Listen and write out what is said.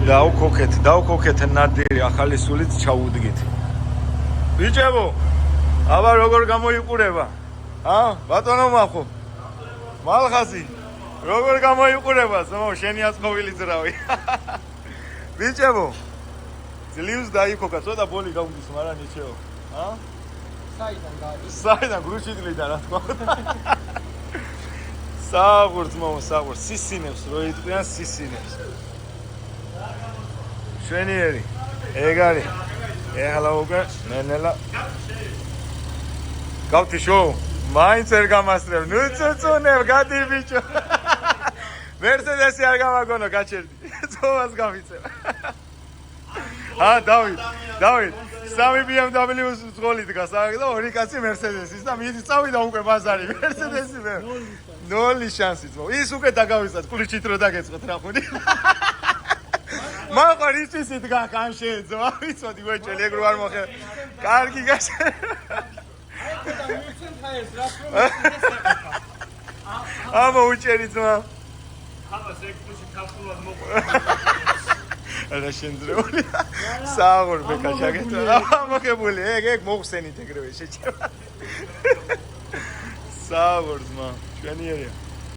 დავქოქეთ ნადირი ახალი სულით ჩაუდგით. ბიჭებო, აბა როგორ გამოიყურება? ბატონო მახო. მალხაზი. როგორ გამოიყურება? შენი აწხოვილი ძრავი. ბიჭებო, ძლივს დაიქოქა, ცოტა ბოლი გავდის, მაგრამ ნიჩეო. საიდან გრუჩიტლიდან რა თქმა უნდა. საღურს მომა, საღურს სისინებს, რო იტყვიან სისინებს. შვენიერი, ეგ არის. ეხლა უკვე ნენელა. გავთიშო, მაინც ვერ გამასწრებ. ნუ წუწუნებ, გადი ბიჭო. მერსედესი არ გამაგონო, გაჩერდი. წოვას გავიწევ. დავით. 3 BMW-ს ძღოლი დგას, და 2 კაცი მერსედესის და მიდის წავიდა უკვე ბაზარი. მერსედესი მე. 0 შანსიც მო. ის უკვე დაგავიწყეთ, კულიჩით რო დაგეწყოთ რა ხუნი. მაგარ იცის იდგა კანშეძო, ვიცოდი ვეჭელი ეგ რო არ მოხე. კარგი გაშე. აბა უჭერი ძმა. აბა სექტუში ქართულად მოყვა. არა შენძრეული. საღურ ბეკაშაგეთ. აბა მოხებული, ეგ მოხსენით ეგრევე შეჭება. საღურ ძმა, ჩვენიერია.